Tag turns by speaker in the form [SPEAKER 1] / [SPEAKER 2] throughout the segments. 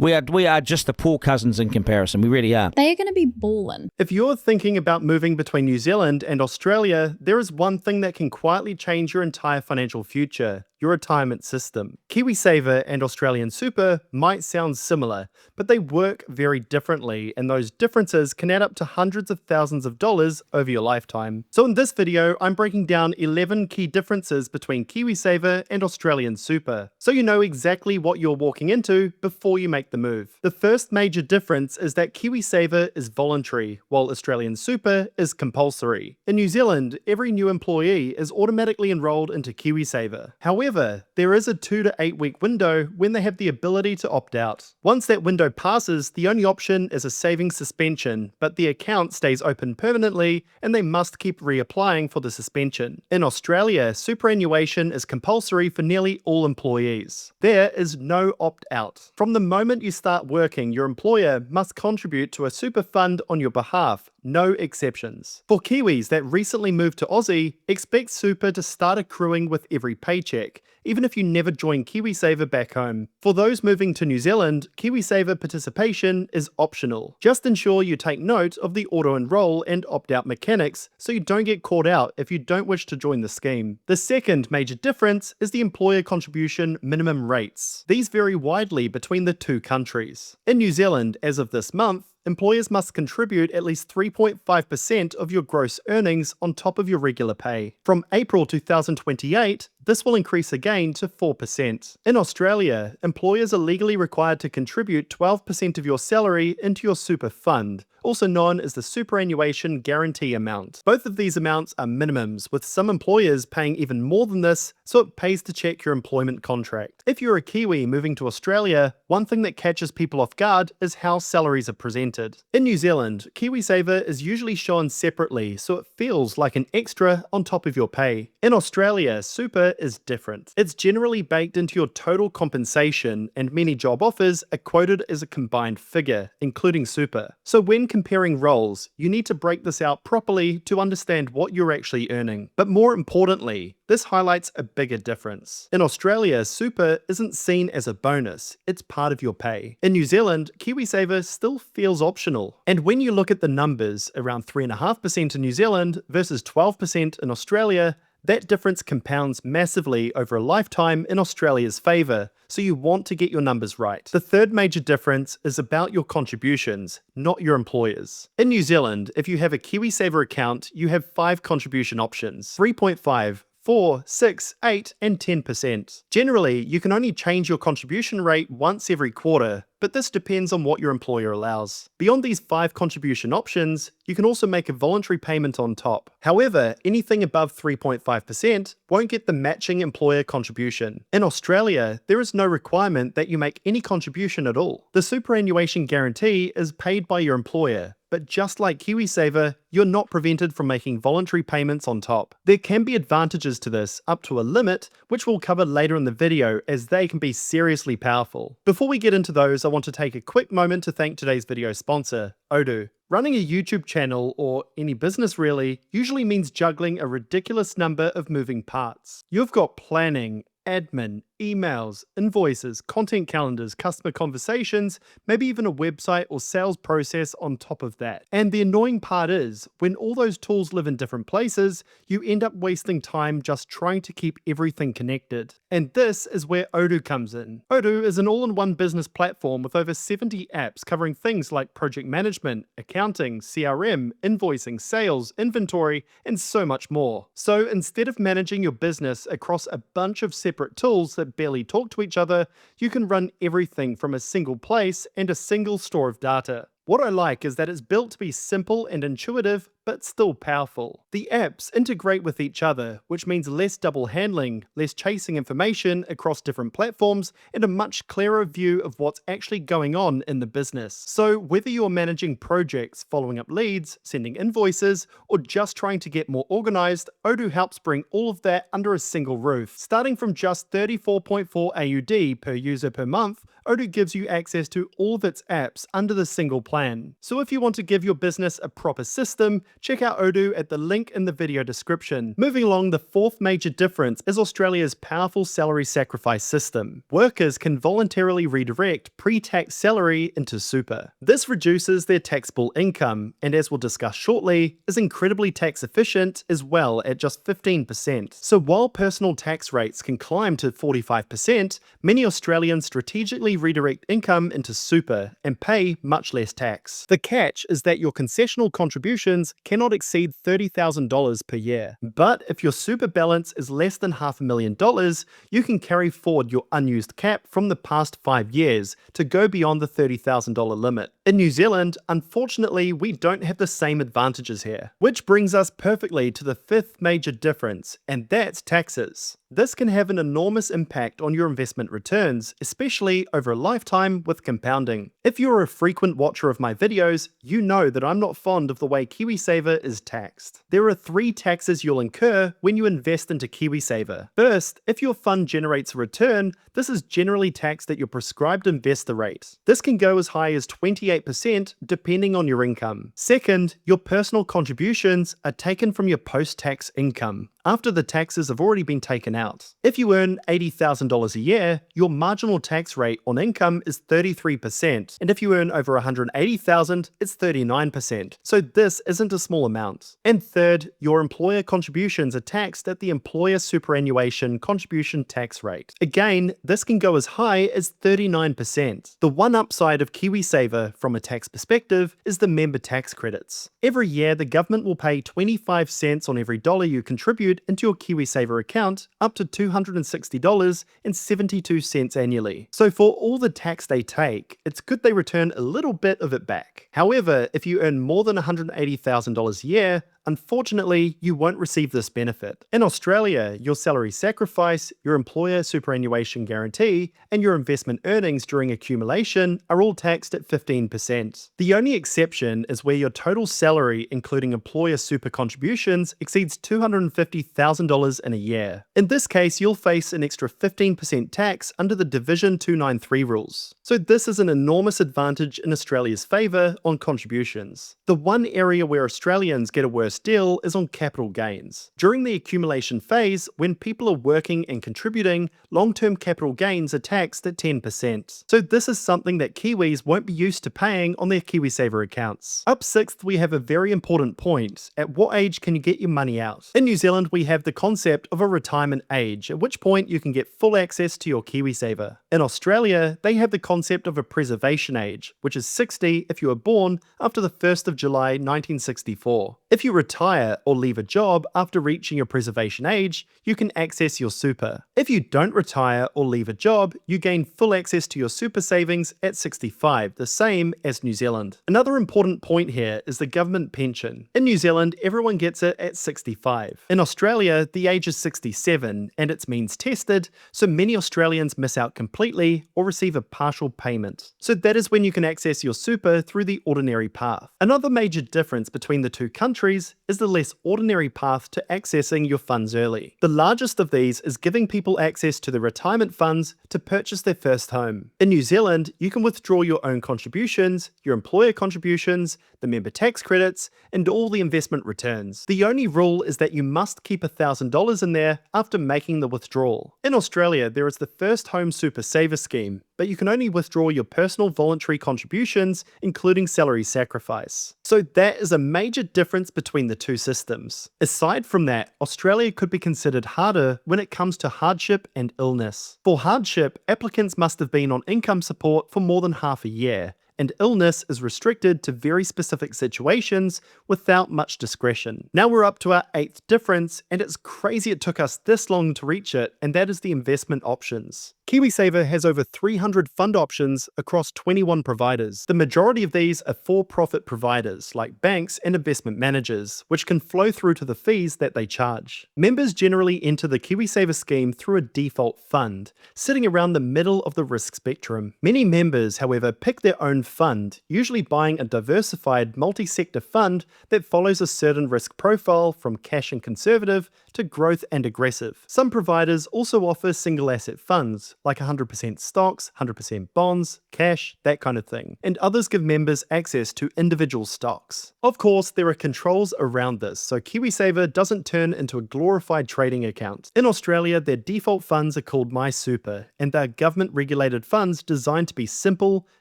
[SPEAKER 1] We are just the poor cousins in comparison. We really are.
[SPEAKER 2] They are going to be ballin'.
[SPEAKER 3] If you're thinking about moving between New Zealand and Australia, there is one thing that can quietly change your entire financial future: your retirement system. KiwiSaver and Australian Super might sound similar, but they work very differently, and those differences can add up to hundreds of thousands of dollars over your lifetime. So in this video, I'm breaking down 11 key differences between KiwiSaver and Australian Super, so you know exactly what you're walking into before you make the move. The first major difference is that KiwiSaver is voluntary, while Australian Super is compulsory. In New Zealand, every new employee is automatically enrolled into KiwiSaver. However, there is a 2 to 8 week window when they have the ability to opt out. Once that window passes, the only option is a savings suspension, but the account stays open permanently and they must keep reapplying for the suspension. In Australia, superannuation is compulsory for nearly all employees. There is no opt-out. From the moment you start working, your employer must contribute to a super fund on your behalf, no exceptions. For Kiwis that recently moved to Aussie, expect super to start accruing with every paycheck, even if you never join KiwiSaver back home. For those moving to New Zealand, KiwiSaver participation is optional. Just ensure you take note of the auto-enroll and opt-out mechanics so you don't get caught out if you don't wish to join the scheme. The second major difference is the employer contribution minimum rates. These vary widely between the two countries. In New Zealand, as of this month, employers must contribute at least 3.5% of your gross earnings on top of your regular pay. From April 2028, this will increase again to 4%. In Australia, employers are legally required to contribute 12% of your salary into your super fund, also known as the superannuation guarantee amount. Both of these amounts are minimums, with some employers paying even more than this, so it pays to check your employment contract. If you're a Kiwi moving to Australia, one thing that catches people off guard is how salaries are presented. In New Zealand, KiwiSaver is usually shown separately, so it feels like an extra on top of your pay. In Australia, super is different. It's generally baked into your total compensation, and many job offers are quoted as a combined figure, including super. So when comparing roles, you need to break this out properly to understand what you're actually earning. But more importantly, this highlights a bigger difference. In Australia, super isn't seen as a bonus, it's part of your pay. In New Zealand, KiwiSaver still feels optional. And when you look at the numbers, around 3.5% in New Zealand versus 12% in Australia, that difference compounds massively over a lifetime in Australia's favour, so you want to get your numbers right. The third major difference is about your contributions, not your employers. In New Zealand, if you have a KiwiSaver account, you have 5 contribution options: 3.5, 4, 6, 8, and 10%. Generally, you can only change your contribution rate once every quarter, but this depends on what your employer allows. Beyond these 5 contribution options, you can also make a voluntary payment on top. However, anything above 3.5% won't get the matching employer contribution. In Australia, there is no requirement that you make any contribution at all. The superannuation guarantee is paid by your employer, but just like KiwiSaver, you're not prevented from making voluntary payments on top. There can be advantages to this, up to a limit, which we'll cover later in the video, as they can be seriously powerful. Before we get into those, I want to take a quick moment to thank today's video sponsor, Odoo. Running a YouTube channel, or any business really, usually means juggling a ridiculous number of moving parts. You've got planning, admin, emails, invoices, content calendars, customer conversations, maybe even a website or sales process on top of that. And the annoying part is, when all those tools live in different places, you end up wasting time just trying to keep everything connected. And this is where Odoo comes in. Odoo is an all-in-one business platform with over 70 apps covering things like project management, accounting, CRM, invoicing, sales, inventory, and so much more. So instead of managing your business across a bunch of separate tools that barely talk to each other, you can run everything from a single place and a single store of data. What I like is that it's built to be simple and intuitive, but still powerful. The apps integrate with each other, which means less double handling, less chasing information across different platforms, and a much clearer view of what's actually going on in the business. So whether you're managing projects, following up leads, sending invoices, or just trying to get more organized, Odoo helps bring all of that under a single roof. Starting from just 34.4 AUD per user per month, Odoo gives you access to all of its apps under the single plan. So if you want to give your business a proper system, check out Odoo at the link in the video description. Moving along, the fourth major difference is Australia's powerful salary sacrifice system. Workers can voluntarily redirect pre-tax salary into super. This reduces their taxable income, and as we'll discuss shortly, is incredibly tax efficient as well at just 15%. So while personal tax rates can climb to 45%, many Australians strategically redirect income into super and pay much less tax. The catch is that your concessional contributions cannot exceed $30,000 per year. But if your super balance is less than $500,000, you can carry forward your unused cap from the past 5 years to go beyond the $30,000 limit. In New Zealand, unfortunately, we don't have the same advantages here. Which brings us perfectly to the fifth major difference, and that's taxes. This can have an enormous impact on your investment returns, especially over a lifetime with compounding. If you're a frequent watcher of my videos, you know that I'm not fond of the way KiwiSaver is taxed. There are 3 taxes you'll incur when you invest into KiwiSaver. First, if your fund generates a return, this is generally taxed at your prescribed investor rate. This can go as high as 28% depending on your income. Second, your personal contributions are taken from your post-tax income after the taxes have already been taken out. If you earn $80,000 a year, your marginal tax rate on income is 33%, and if you earn over $180,000, it's 39%. So this isn't a small amount. And third, your employer contributions are taxed at the employer superannuation contribution tax rate. Again, this can go as high as 39%. The one upside of KiwiSaver from a tax perspective is the member tax credits. Every year, the government will pay 25 cents on every dollar you contribute into your KiwiSaver account, up to $260.72 annually. So for all the tax they take, it's good they return a little bit of it back. However, if you earn more than $180,000 a year, unfortunately, you won't receive this benefit. In Australia, your salary sacrifice, your employer superannuation guarantee, and your investment earnings during accumulation are all taxed at 15%. The only exception is where your total salary, including employer super contributions, exceeds $250,000 in a year. In this case, you'll face an extra 15% tax under the Division 293 rules. So this is an enormous advantage in Australia's favour on contributions. The one area where Australians get a worse deal is on capital gains. During the accumulation phase, when people are working and contributing, long-term capital gains are taxed at 10%. So this is something that Kiwis won't be used to paying on their KiwiSaver accounts. Up sixth, we have a very important point. At what age can you get your money out? In New Zealand, we have the concept of a retirement age, at which point you can get full access to your KiwiSaver. In Australia, they have the concept of a preservation age, which is 60 if you were born after the 1st of July 1964. If you retire or leave a job after reaching your preservation age, you can access your super. If you don't retire or leave a job, you gain full access to your super savings at 65, the same as New Zealand. Another important point here is the government pension. In New Zealand, everyone gets it at 65. In Australia, the age is 67, and it's means tested, so many Australians miss out completely or receive a partial payment. So that is when you can access your super through the ordinary path. Another major difference between the two countries is the less ordinary path to accessing your funds early. The largest of these is giving people access to the retirement funds to purchase their first home. In New Zealand, you can withdraw your own contributions, your employer contributions, the member tax credits, and all the investment returns. The only rule is that you must keep $1,000 in there after making the withdrawal. In Australia, there is the First Home Super Saver scheme, but you can only withdraw your personal voluntary contributions, including salary sacrifice. So that is a major difference between the two systems. Aside from that, Australia could be considered harder when it comes to hardship and illness. For hardship, applicants must have been on income support for more than half a year, and illness is restricted to very specific situations without much discretion. Now we're up to our 8th difference, and it's crazy it took us this long to reach it, and that is the investment options. KiwiSaver has over 300 fund options across 21 providers. The majority of these are for-profit providers like banks and investment managers, which can flow through to the fees that they charge. Members generally enter the KiwiSaver scheme through a default fund, sitting around the middle of the risk spectrum. Many members, however, pick their own fund, usually buying a diversified multi-sector fund that follows a certain risk profile from cash and conservative to growth and aggressive. Some providers also offer single asset funds, like 100% stocks, 100% bonds, cash, that kind of thing, and others give members access to individual stocks. Of course, there are controls around this, so KiwiSaver doesn't turn into a glorified trading account. In Australia, their default funds are called MySuper, and they're government-regulated funds designed to be simple,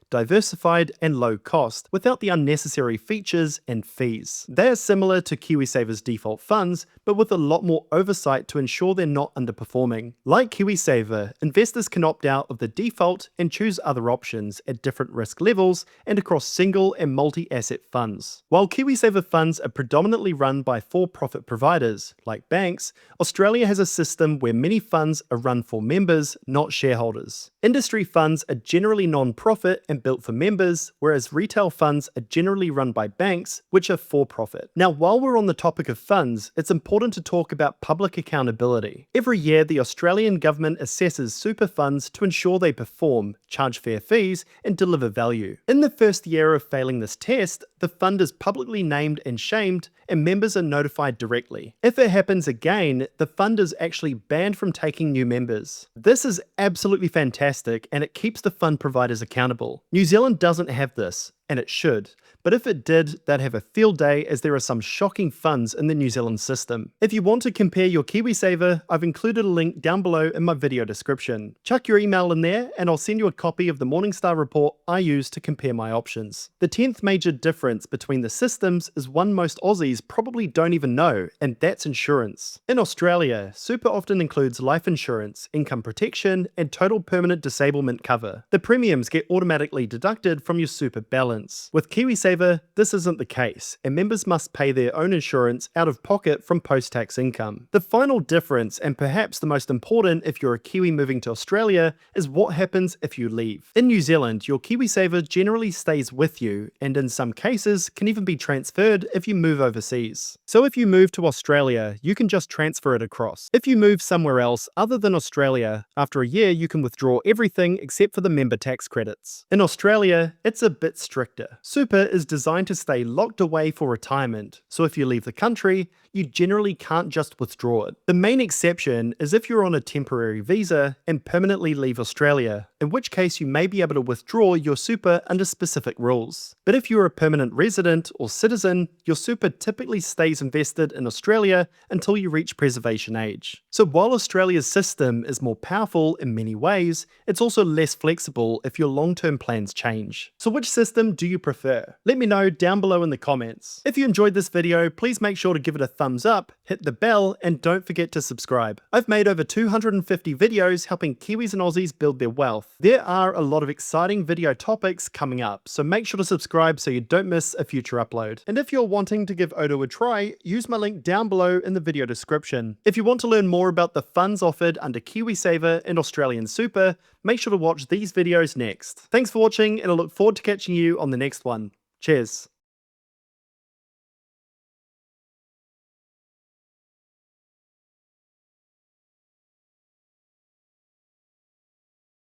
[SPEAKER 3] diversified, and low cost, without the unnecessary features and fees. They are similar to KiwiSaver's default funds, but with a lot more oversight to ensure they're not underperforming. Like KiwiSaver, investors can opt out of the default and choose other options at different risk levels and across single and multi-asset funds. While KiwiSaver funds are predominantly run by for-profit providers, like banks, Australia has a system where many funds are run for members, not shareholders. Industry funds are generally non-profit and built for members, whereas retail funds are generally run by banks, which are for-profit. Now, while we're on the topic of funds, it's important to talk about public accountability. Every year, the Australian government assesses super funds to ensure they perform, charge fair fees, and deliver value. In the first year of failing this test, the fund is publicly named and shamed, and members are notified directly. If it happens again, the fund is actually banned from taking new members. This is absolutely fantastic, and it keeps the fund providers accountable. New Zealand doesn't have this, and it should. But if it did, they'd have a field day, as there are some shocking funds in the New Zealand system. If you want to compare your KiwiSaver, I've included a link down below in my video description. Chuck your email in there and I'll send you a copy of the Morningstar report I use to compare my options. The 10th major difference between the systems is one most Aussies probably don't even know, and that's insurance. In Australia, super often includes life insurance, income protection, and total permanent disablement cover. The premiums get automatically deducted from your super balance. With KiwiSaver, this isn't the case, and members must pay their own insurance out of pocket from post-tax income. The final difference, and perhaps the most important if you're a Kiwi moving to Australia, is what happens if you leave. In New Zealand, your KiwiSaver generally stays with you, and in some cases can even be transferred if you move overseas. So if you move to Australia, you can just transfer it across. If you move somewhere else other than Australia, after a year you can withdraw everything except for the member tax credits. In Australia, it's a bit stricter. Super is designed to stay locked away for retirement, so if you leave the country, you generally can't just withdraw it. The main exception is if you're on a temporary visa and permanently leave Australia, in which case you may be able to withdraw your super under specific rules. But if you're a permanent resident or citizen, your super typically stays invested in Australia until you reach preservation age. So while Australia's system is more powerful in many ways, it's also less flexible if your long-term plans change. So which system do you prefer? Let me know down below in the comments. If you enjoyed this video, please make sure to give it a thumbs up, hit the bell, and don't forget to subscribe. I've made over 250 videos helping Kiwis and Aussies build their wealth. There are a lot of exciting video topics coming up, so make sure to subscribe so you don't miss a future upload. And if you're wanting to give Odo a try, use my link down below in the video description. If you want to learn more about the funds offered under KiwiSaver and Australian Super, make sure to watch these videos next. Thanks for watching, and I look forward to catching you on the next one. Cheers.